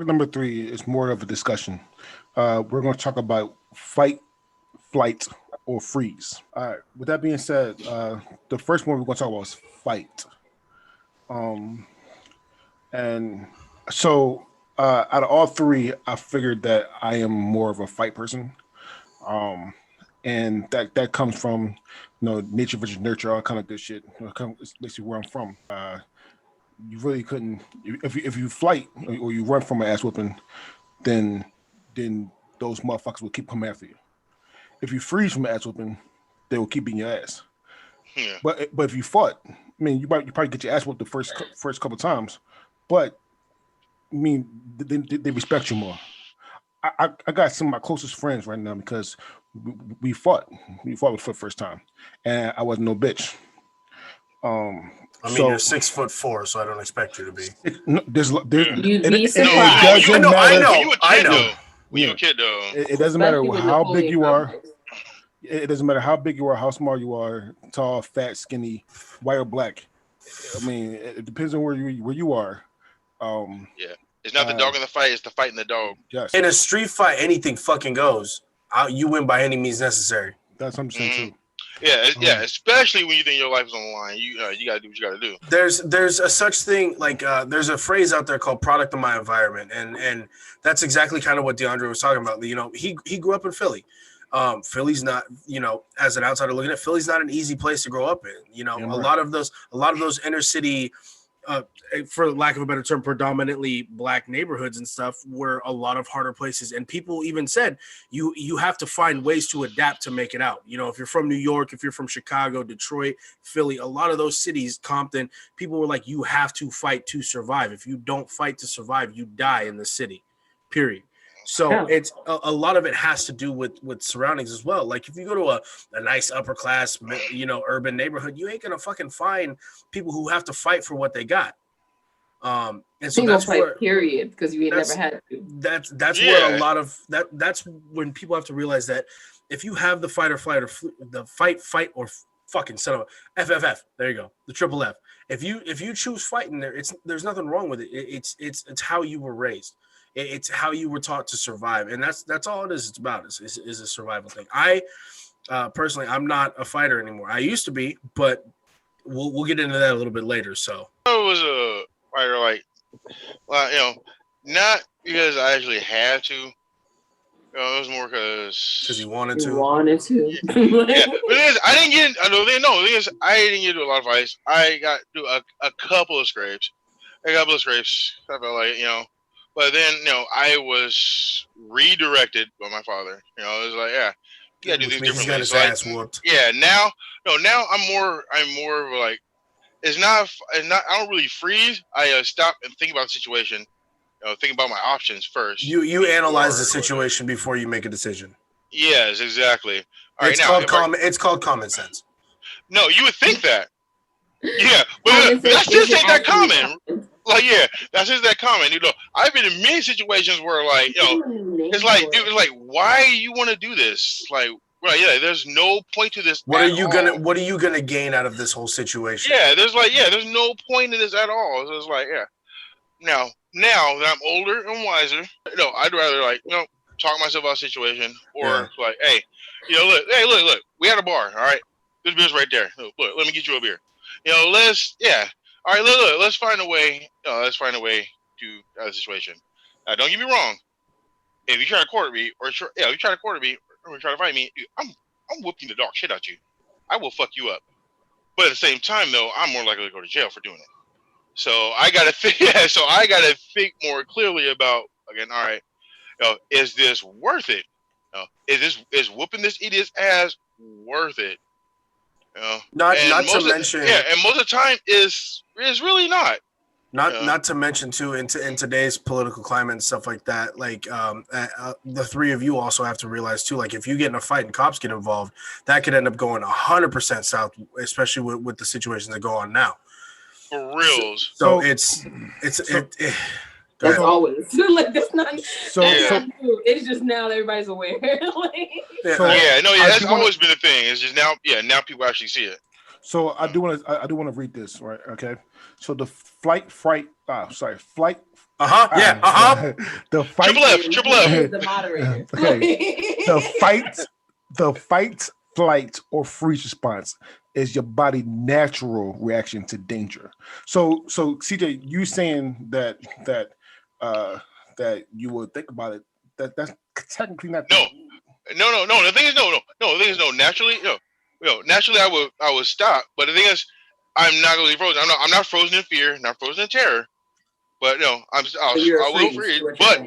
number 3 is more of a discussion. We're going to talk about fight, flight, or freeze. All right. With that being said, the first one we're going to talk about is fight. Um, and so out of all 3, I figured that I am more of a fight person. Um, and that comes from nature versus nurture, all kind of good shit. It's basically where I'm from. You really couldn't if you flight or you run from an ass whooping, then then those motherfuckers will keep coming after you. If you freeze from an ass whooping, they will keep beating your ass. Yeah. But if you fought, I mean, you probably get your ass whooped the first couple times, but I mean, they respect you more. I got some of my closest friends right now because we, we fought. We fought for the first time, and I wasn't no bitch. I mean, you're 6'4", so I don't expect you to be. You'd be it surprised. doesn't matter. When you were a I kid, know. though. When you were a kid, though. It doesn't matter Especially with how big Napoleon you are. complex. It doesn't matter how big you are, how small you are, tall, fat, skinny, white or black. I mean, it depends on where you are. Yeah. It's not the dog in the fight, it's the fight in the dog. Yes, In a street fight, anything fucking goes. You win by any means necessary. that's what I'm saying too. Yeah, especially when you think your life is on the line. You gotta do what you gotta do. There's a such thing like there's a phrase out there called "product of my environment," and that's exactly kind of what DeAndre was talking about. You know, he grew up in Philly. Philly's not, as an outsider looking at, Philly's not an easy place to grow up in. Yeah, A right. lot of those inner city, for lack of a better term, predominantly black neighborhoods and stuff were a lot of harder places. And people even said you have to find ways to adapt to make it out. If you're from New York, if you're from Chicago, Detroit, Philly, a lot of those cities, Compton, people were like, you have to fight to survive. If you don't fight to survive, you die in the city, period. So it's a lot of it has to do with surroundings as well. Like if you go to a nice upper class, urban neighborhood, you ain't gonna fucking find people who have to fight for what they got. And so that's where period, because you ain't never had to. That's where a lot of that's when people have to realize that if you have the fight or flight or the fight or fucking son of a FFF, there you go, the triple F. If you choose fighting there's nothing wrong with it. It's how you were raised. It's how you were taught to survive, and that's all it is. It's about is a survival thing. I personally, I'm not a fighter anymore. I used to be, but we'll get into that a little bit later. So I was a fighter, not because I actually had to. It was more because you wanted to. Yeah, but I didn't get. The thing is, I didn't get into a lot of fights. I got to a couple of scrapes. I felt like But then, I was redirected by my father. It was like, yeah, you gotta do things differently. He's got his ass whooped. Yeah, now I'm more of like, it's not. I don't really freeze. I stop and think about the situation. Think about my options first. You analyze the situation before you make a decision. Yes, exactly. It's called common sense. No, you would think that. Yeah, but that's just ain't that common. That's just that common. I've been in many situations where, it's like, why you want to do this? There's no point to this. What are you gonna gain out of this whole situation? Yeah, there's no point in this at all. So it's like, Now that I'm older and wiser, I'd rather talk myself out of the situation or hey, look, we had a bar, all right. This beer's right there. Look, let me get you a beer. All right, look, let's find a way. Let's find a way to out of the situation. Don't get me wrong. If you try to corner me, or you try to corner me, or you try to fight me, I'm whooping the dog shit out you. I will fuck you up. But at the same time, though, I'm more likely to go to jail for doing it. So I gotta think. So I gotta think more clearly about again. All right, is this worth it? Is whooping this idiot's ass worth it? Not to mention, and most of the time is really not. Not to mention too in today's political climate and stuff like that. The three of you also have to realize too. Like if you get in a fight and cops get involved, that could end up going 100% south, especially with the situations that go on now. For reals. So it's that's always that's not. It's just now that everybody's aware. That's always been a thing. It's just now people actually see it. So I do want to read this, right? Okay. So the flight, Yeah. The fight. Triple F. The moderator. Okay. The fight, flight, or freeze response is your body natural reaction to danger. So CJ, you saying that you would think about it. That's technically not. No. The thing is no. Naturally, naturally I would stop. But the thing is, I'm not going to be frozen. I'm not frozen in fear. Not frozen in terror. But no, I will freeze. But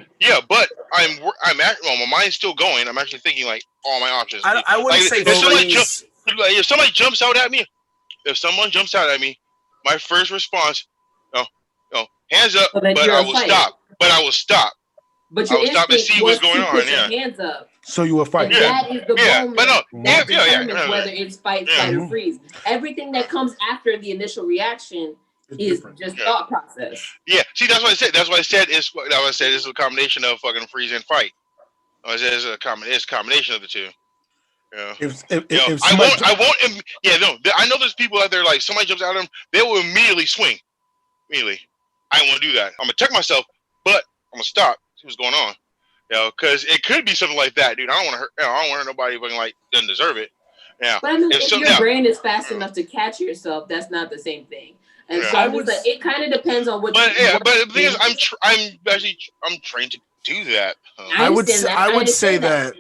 my mind's still going. I'm actually thinking like all my options. I wouldn't say if somebody jumps out at me. If someone jumps out at me, my first response, hands up. But I will stop. But your stop and see what's going on. Hands up. So you will fight. And that is the moment that determines whether it's fight, flight, or freeze. Everything that comes after the initial reaction is just thought process. Yeah, see, that's what I said. That's what I said. It's a combination of fucking freeze and fight. I said it's a combination of the two. Yeah. I won't. Yeah, no. I know there's people out there like somebody jumps out at them, they will immediately swing. Immediately, I don't want to do that. I'm gonna check myself, but I'm gonna stop. See what's going on. Because it could be something like that, dude. I don't want to hurt. I don't want to hurt nobody fucking like doesn't deserve it. Yeah. But I mean, if your brain is fast enough to catch yourself, that's not the same thing. And so it kind of depends on what. But the thing is, I'm trained to do that. I would say that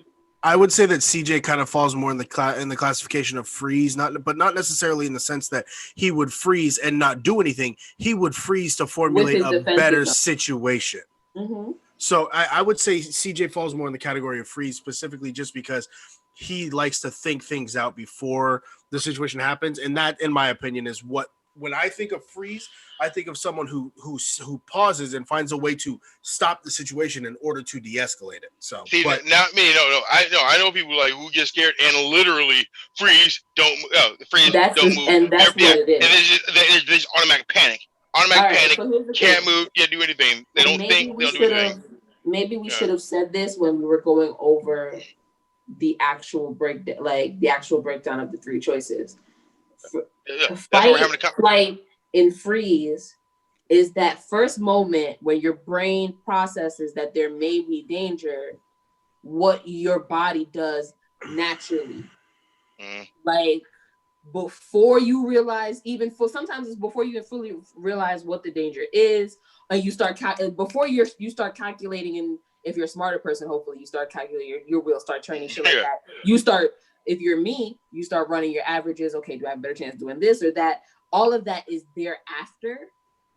CJ kind of falls more in the classification of freeze, but not necessarily in the sense that he would freeze and not do anything. He would freeze to formulate a better situation. Mm-hmm. So I would say CJ falls more in the category of freeze, specifically just because he likes to think things out before the situation happens, and that, in my opinion, is what. When I think of freeze, I think of someone who pauses and finds a way to stop the situation in order to de-escalate it. So, not me. No. I know people like who get scared and literally freeze, don't move, and that's what it is. And there's automatic panic. Panic, can't move, can't do anything. They don't think. They don't do anything. Maybe we should have said this when we were going over the actual breakdown of the three choices. Fight, flight, and freeze is that first moment when your brain processes that there may be danger, what your body does naturally. Like before you realize, sometimes it's before you can fully realize what the danger is, and you start before you start calculating, and if you're a smarter person, hopefully you start calculating, your wheels start turning, shit like that. You start. If you're me, you start running your averages. Okay, do I have a better chance doing this or that? All of that is thereafter,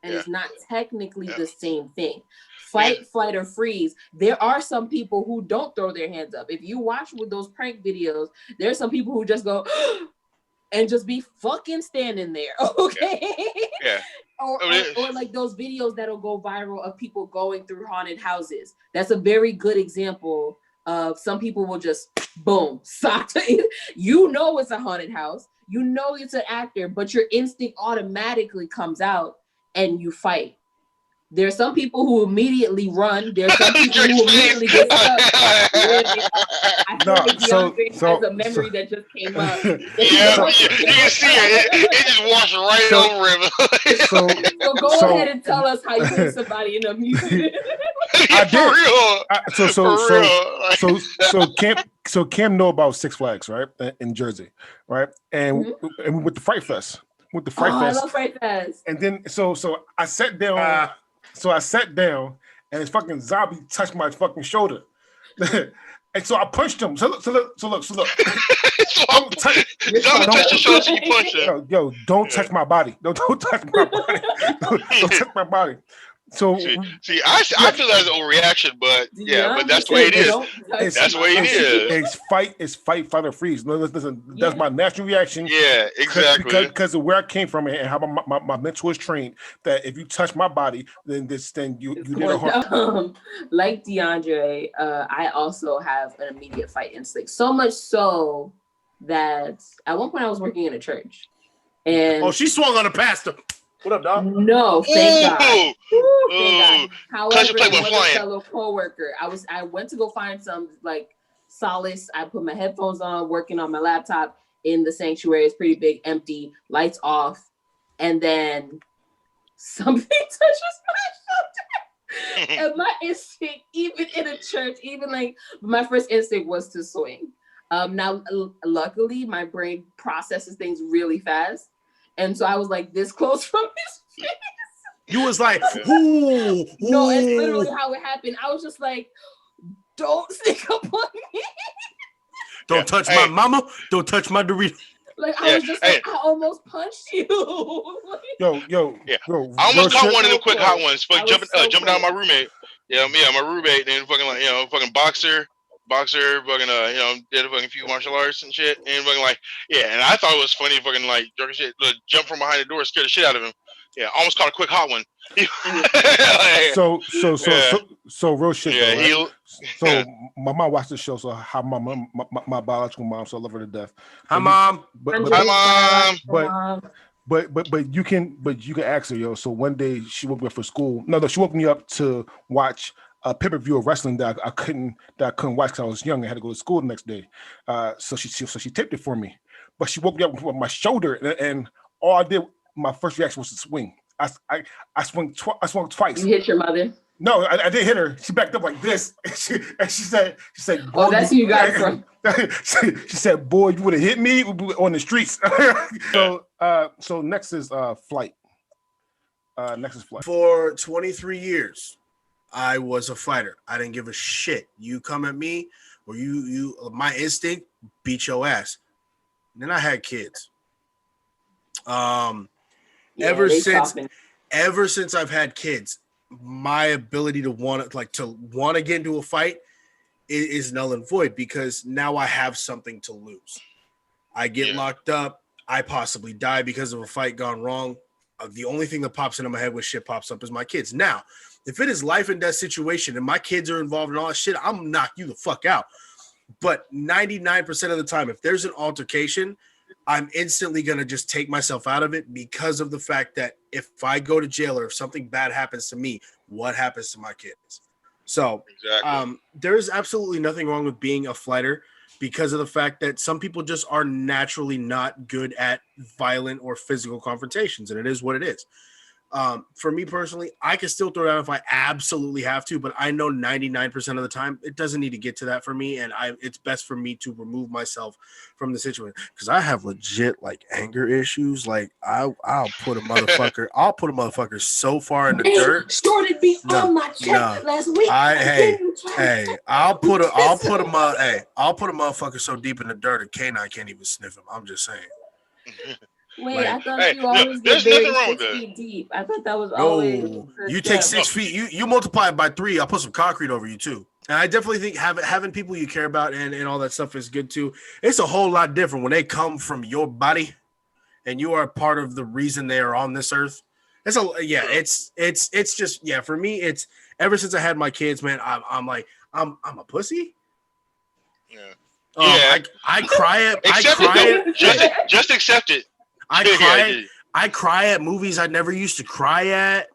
and it's not technically the same thing. Fight, flight, or freeze. There are some people who don't throw their hands up. If you watch with those prank videos, there's some people who just go and just be fucking standing there. Okay. Yeah. Or like those videos that'll go viral of people going through haunted houses. That's a very good example of some people will just boom, sock. You know it's a haunted house. You know it's an actor, but your instinct automatically comes out and you fight. There are some people who immediately run. There are some people who immediately get stuck. I feel like DeAndre has a memory that just came up. You can see it. It just washed right over him. So go ahead and tell us how you hit somebody in a music. I did. So Cam know about Six Flags, right? In Jersey, right? And with the Fright Fest. I love Fright Fest. And then so I sat down. I sat down, and this fucking zombie touched my fucking shoulder, and so I punched him. So look. Don't touch your shoulder, so you punch him. Yo, don't touch my body. Don't touch my body. Don't touch my body. So see, I feel that's an overreaction, but but that's the way it is. That's the way it is. It's fight, flight, or freeze. No, listen, that's my natural reaction. Yeah, exactly. Because of where I came from and how my mental is trained, that if you touch my body, then you did a harm. Like DeAndre, I also have an immediate fight instinct. So much so that at one point I was working in a church, and she swung on a pastor. What up, dog? No, thank God. Thank God. However, a fellow coworker, I went to go find some like solace. I put my headphones on, working on my laptop in the sanctuary. It's pretty big, empty, lights off, and then something touches my And my instinct, even in a church, even like my first instinct was to swing. Now, luckily, my brain processes things really fast, and so I was like this close from his face. You was like, ooh, no, it's literally how it happened. I was just like, don't sneak up on me. Don't touch my mama. Don't touch my Dorito. Like I was just like, I almost punched you. Yo. I almost caught one of them quick hot ones. Fucking jumping out my roommate. Yeah, my roommate, and fucking like, fucking boxer, fucking did a fucking few martial arts and shit, and fucking like, and I thought it was funny, fucking like jerking shit, jump from behind the door, scared the shit out of him. Yeah, almost caught a quick hot one. So real shit. Yeah, though, right? So my mom watched the show. So how my biological mom, so I love her to death. Hi, mom. Hi, mom. But you can ask her, yo. So one day she woke me up for school. No, she woke me up to watch a pay-per-view of wrestling that I couldn't watch because I was young. I had to go to school the next day. So she taped it for me. But she woke me up with my shoulder, and all I did, my first reaction was to swing. I swung twice. You hit your mother? No, I didn't hit her. She backed up like this, and she said, "Oh, that's who you got it from." She said, "Boy, you would have hit me on the streets." So next is flight. Next is flight. For 23 years, I was a fighter. I didn't give a shit. You come at me, or you my instinct beat your ass. And then I had kids. Ever since I've had kids, my ability to want to get into a fight is null and void because now I have something to lose. I get locked up. I possibly die because of a fight gone wrong. The only thing that pops into my head when shit pops up is my kids. Now, if it is life and death situation and my kids are involved in all that shit, I'm gonna knock you the fuck out. But 99% of the time, if there's an altercation, I'm instantly going to just take myself out of it because of the fact that if I go to jail or if something bad happens to me, what happens to my kids? So there's absolutely nothing wrong with being a fighter because of the fact that some people just are naturally not good at violent or physical confrontations, and it is what it is. For me personally, I can still throw down if I absolutely have to, but I know 99% of the time it doesn't need to get to that for me, and it's best for me to remove myself from the situation because I have legit like anger issues. Like I'll put a motherfucker so far in the dirt. Started me on my chest last week. I'll put a motherfucker so deep in the dirt a canine can't even sniff him. I'm just saying. Wait, I thought you always get buried 6 feet deep. I thought that was always. You take 6 feet. You multiply it by 3. I'll put some concrete over you too. And I definitely think having people you care about and all that stuff is good too. It's a whole lot different when they come from your body, and you are part of the reason they are on this earth. It's just for me. It's ever since I had my kids, man. I'm a pussy. Yeah. I cry at. Just accept it. I cry at movies I never used to cry at.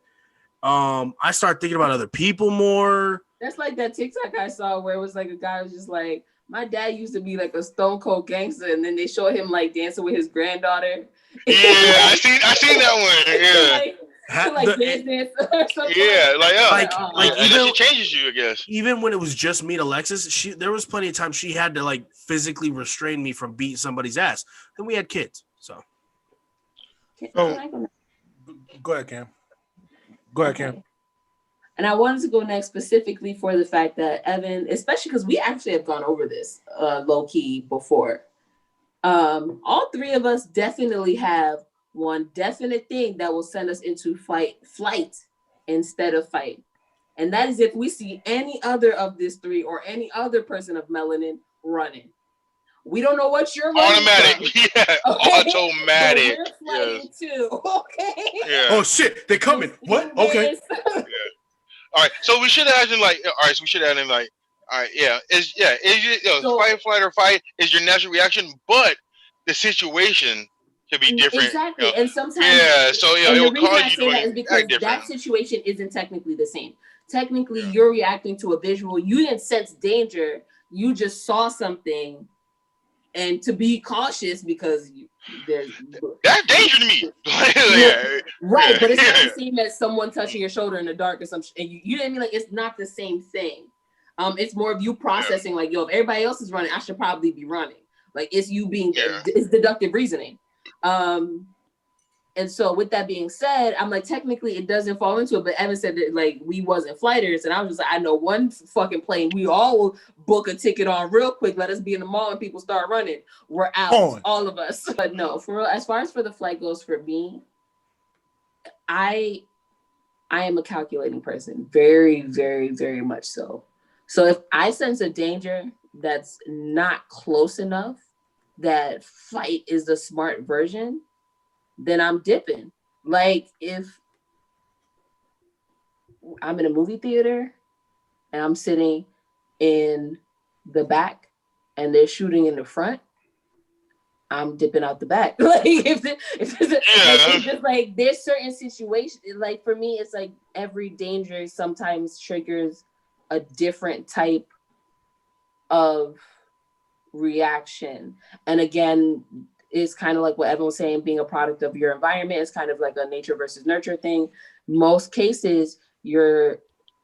I start thinking about other people more. That's like that TikTok I saw where it was like a guy was just like, my dad used to be like a stone cold gangster, and then they show him like dancing with his granddaughter. Yeah, I seen that one. Yeah. Dance or something. Yeah, even she changes you, I guess. Even when it was just me and Alexis, there was plenty of times she had to like physically restrain me from beating somebody's ass. Then we had kids, so. Go ahead, Cam. Cam. And I wanted to go next specifically for the fact that Evan, especially because we actually have gone over this low key before. All three of us definitely have one definite thing that will send us into flight instead of fight. And that is if we see any other of this three or any other person of melanin running. We don't know what you're running automatic. from. Yeah, okay? automatic. But we're flying too. Okay. Yeah. Oh shit, they're coming. What? Okay. Yeah. All right. So we should add in all right, yeah. Is fight or fight is your natural reaction, but the situation can be different. Exactly. And sometimes it will cause you to is because that situation isn't technically the same. Technically, you're reacting to a visual. You didn't sense danger. You just saw something and to be cautious because there's that's danger to me. Right, but it's not the same as someone touching your shoulder in the dark or something. And you know what I mean? Like, it's not the same thing. It's more of you processing, like, yo, if everybody else is running, I should probably be running. Like, it's you being, it's deductive reasoning. And so with that being said, I'm like, technically it doesn't fall into it, but Evan said that like we wasn't flighters, and I was just like, I know one fucking plane we all will book a ticket on real quick, let us be in the mall and people start running. We're out, all of us. But no, for real, as far as for the flight goes for me, I am a calculating person, very, very, very much so. So if I sense a danger that's not close enough, that fight is the smart version, then I'm dipping. Like if I'm in a movie theater and I'm sitting in the back and they're shooting in the front, I'm dipping out the back. Like it's just like there's certain situations. Like for me, it's like every danger sometimes triggers a different type of reaction. And again, it's kind of like what Evan was saying, being a product of your environment. It's kind of like a nature versus nurture thing. Most cases, your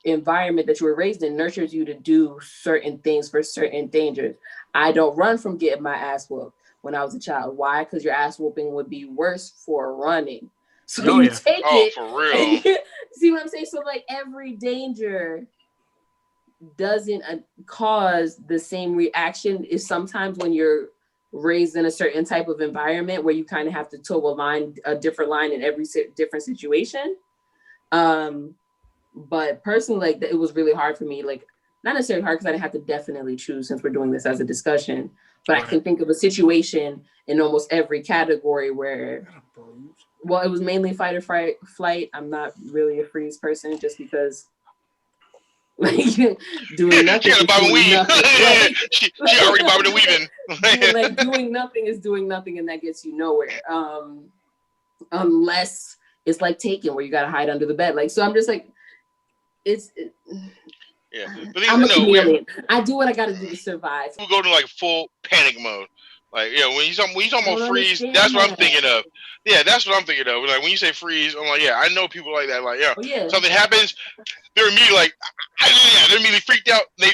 environment that you were raised in nurtures you to do certain things for certain dangers. I don't run from getting my ass whooped when I was a child. Why? Because your ass whooping would be worse for running. So take it. For real. See what I'm saying? So like every danger doesn't cause the same reaction. Is sometimes when you're raised in a certain type of environment where you kind of have to toe a different line in every different situation. But personally, like it was really hard for me, like not necessarily hard because I didn't have to definitely choose since we're doing this as a discussion, but I can think of a situation in almost every category where, well, it was mainly fight or flight. I'm not really a freeze person just because like doing nothing. She already bobbing and weaving. Like doing nothing is doing nothing, and that gets you nowhere. Unless it's like Taken, where you gotta hide under the bed. Like so, I'm just like, I'm a chameleon. I do what I gotta do to survive. We go to like full panic mode. Like when you talking about freeze, that's what I'm thinking of. Yeah, that's what I'm thinking of. Like when you say freeze, I'm like, I know people like that. Like something happens, they're immediately like, they're immediately freaked out. They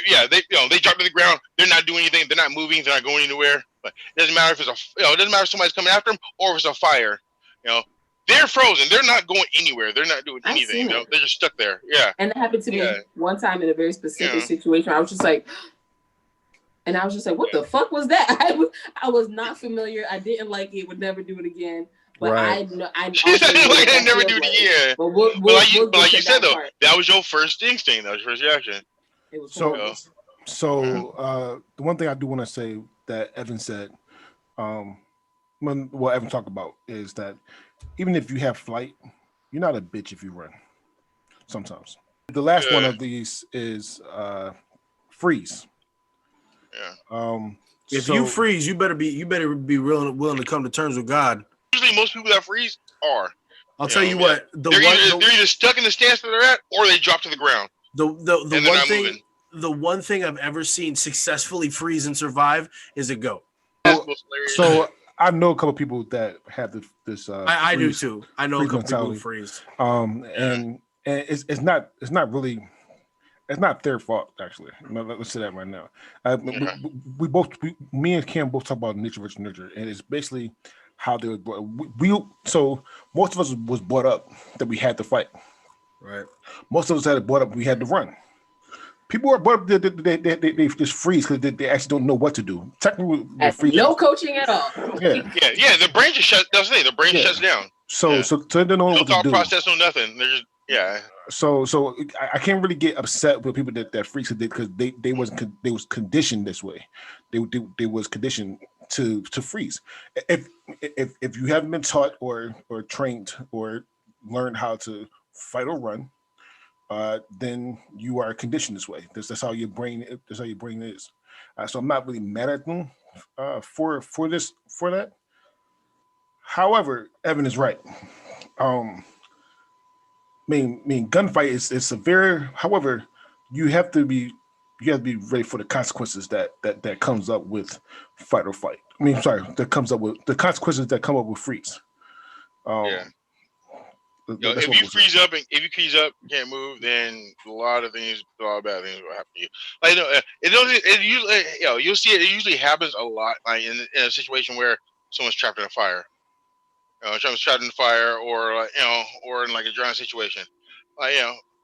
drop to the ground. They're not doing anything. They're not moving. They're not going anywhere. But it doesn't matter if it's it doesn't matter if somebody's coming after them or if it's a fire. They're frozen. They're not going anywhere. They're not doing anything. They're just stuck there. Yeah. And it happened to me one time in a very specific situation. I was just like, what the fuck was that? I was not familiar. I didn't like it. Would never do it again. But I know. I never do it again. But like you said though, that was your first instinct. That was your first reaction. It was so the one thing I do want to say that Evan said, what Evan talked about is that even if you have flight, you're not a bitch if you run. Sometimes the last one of these is freeze. Yeah. If you freeze, you better be willing to come to terms with God. Usually, most people that freeze are. I'll tell you what. They're either stuck in the stance that they're at, or they drop to the ground. The one thing I've ever seen successfully freeze and survive is a goat. So I know a couple people that have this. I do too. I know a couple people who freeze. And it's not really. It's not their fault, actually. Let's say that right now. Me and Cam both talk about nature versus nurture, and it's basically how they were brought. So most of us was brought up that we had to fight. Right. Most of us had it brought up we had to run. People are brought up they just freeze because they actually don't know what to do. Technically, no coaching at all. Yeah. The brain just shuts. That's the thing. The brain shuts down. So they don't know what to do. No thought process, no nothing. They're just So I can't really get upset with people that freaks because they was conditioned this way. They was conditioned to freeze. If you haven't been taught or trained or learned how to fight or run, then you are conditioned this way. That's how your brain is. So I'm not really mad at them for that. However, Evan is right. I mean, gunfight is severe. However, you have to you have to be ready for the consequences that comes up with fight or flight. I mean, sorry, that comes up with the consequences that come up with freeze. Yeah. If you freeze up, you can't move, then a lot of bad things will happen to you. Like, you'll see it. It usually happens a lot, like in a situation where someone's trapped in a fire, someone's trapped in a fire, or or in like a drowning situation. Like,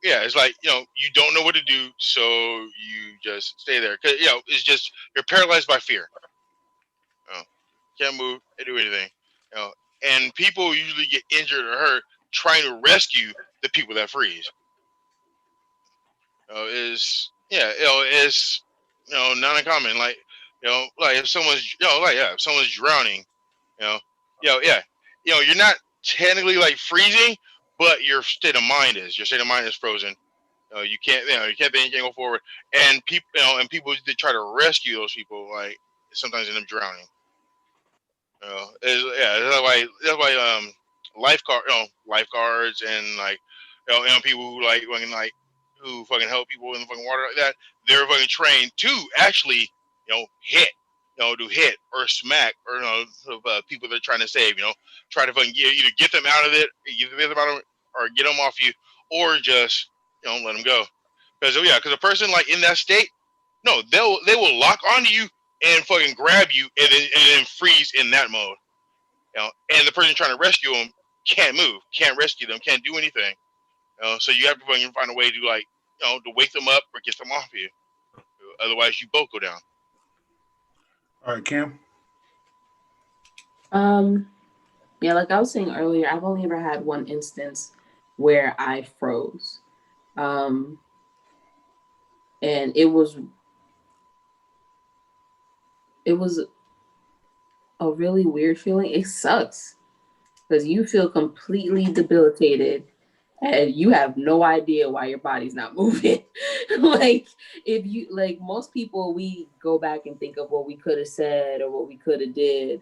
yeah, it's like you don't know what to do, so you just stay there. Cause it's just you're paralyzed by fear. Can't move, can't do anything. And people usually get injured or hurt trying to rescue the people that freeze. Is not uncommon. Like like if someone's if someone's drowning, you're not technically like freezing, but your state of mind is frozen. You can't think, you can't go forward, and people that try to rescue those people like sometimes end up drowning. That's why lifeguards and like people who who fucking help people in the fucking water like that, they're fucking trained to actually hit do hit or smack or people they're trying to save, try to fucking either get them out of it, or get them off you, or just let them go. Because a person like in that state, no, they will lock onto you and fucking grab you and then freeze in that mode. And the person trying to rescue them can't move, can't rescue them, can't do anything. So you have to fucking find a way to to wake them up or get them off you. Otherwise, you both go down. All right, Cam. Yeah, like I was saying earlier, I've only ever had one instance where I froze. And it was a really weird feeling. It sucks because you feel completely debilitated and you have no idea why your body's not moving. Like most people, we go back and think of what we could have said or what we could have did.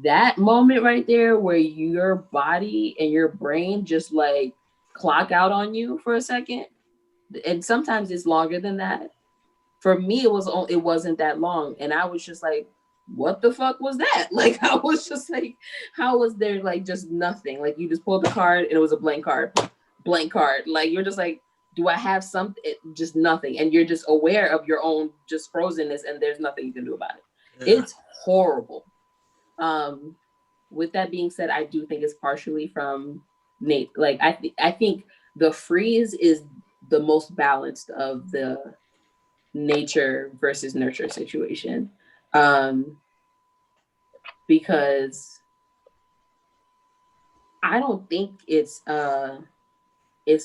That moment right there where your body and your brain just like clock out on you for a second, and sometimes it's longer than that. For me, it wasn't that long, and I was just like, what the fuck was that? Like, I was just like, how was there like just nothing? Like, you just pulled the card and it was a blank card. Like, you're just like, do I have something? Just nothing. And you're just aware of your own just frozenness, and there's nothing you can do about it. Yeah. It's horrible. With that being said, I do think it's partially from Nate. Like, I think the freeze is the most balanced of the nature versus nurture situation. Because I don't think it's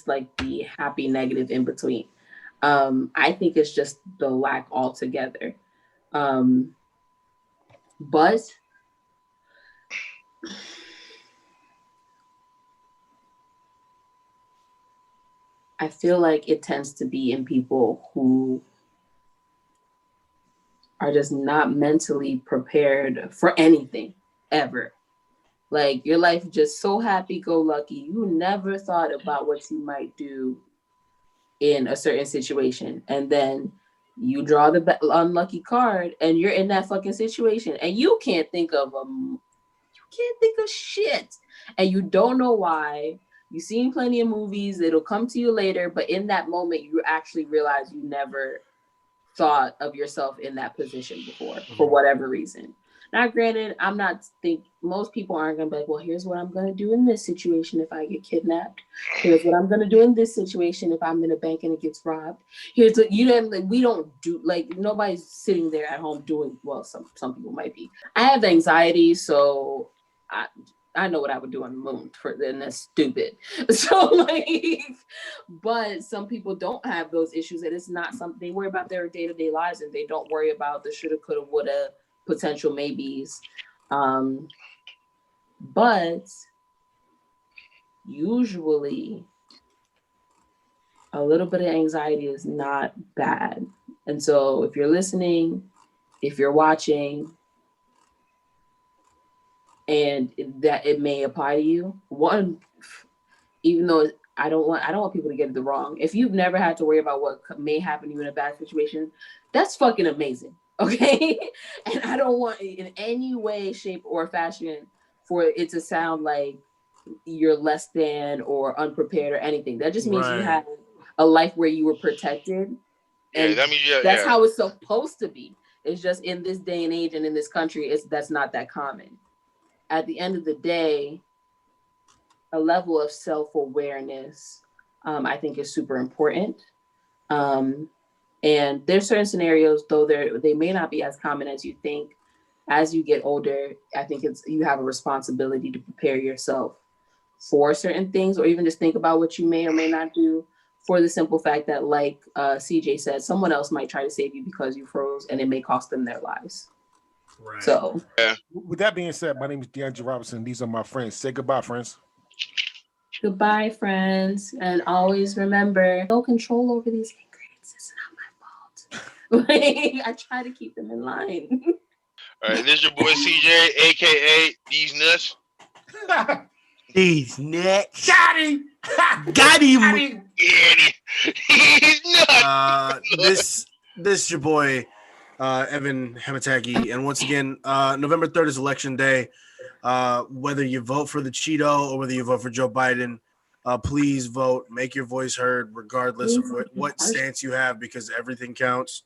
like the happy negative in between. I think it's just the lack altogether. But I feel like it tends to be in people who are just not mentally prepared for anything ever. Like, your life just so happy-go-lucky. You never thought about what you might do in a certain situation. And then you draw the unlucky card and you're in that fucking situation and you can't think of shit. And you don't know why. You've seen plenty of movies. It'll come to you later. But in that moment, you actually realize you never thought of yourself in that position before, for whatever reason. Now, granted, most people aren't going to be like, well, here's what I'm going to do in this situation if I get kidnapped. Here's what I'm going to do in this situation if I'm in a bank and it gets robbed. Here's what, we don't do, like, nobody's sitting there at home doing, well, some people might be. I have anxiety, so I know what I would do on the moon, and that's stupid. So, like, but some people don't have those issues, and it's not something they worry about their day-to-day lives, and they don't worry about the shoulda, coulda, woulda, potential maybes. But usually a little bit of anxiety is not bad. And so if you're listening, if you're watching, and that it may apply to you, one, even though I don't want people to get it the wrong. If you've never had to worry about what may happen to you in a bad situation, that's fucking amazing. Okay. And I don't want in any way, shape, or fashion for it to sound like you're less than or unprepared or anything. That just means you had a life where you were protected. And that means, that's how it's supposed to be. It's just in this day and age and in this country, that's not that common. At the end of the day, a level of self-awareness, I think, is super important. And there's certain scenarios, though they may not be as common as you think. As you get older, I think you have a responsibility to prepare yourself for certain things, or even just think about what you may or may not do, for the simple fact that, like CJ said, someone else might try to save you because you froze, and it may cost them their lives. Right. So, with that being said, my name is DeAndre Robinson. These are my friends. Say goodbye, friends. Goodbye, friends. And always remember, no control over these ingredients. It's not my fault. I try to keep them in line. All right, this is your boy CJ, aka These Nuts. These nuts. Got him. Got him. He's nuts. This is your boy Evan Hamataki, and once again, November 3rd is election day. Whether you vote for the Cheeto or whether you vote for Joe Biden, please vote. Make your voice heard, regardless of what stance you have, because everything counts.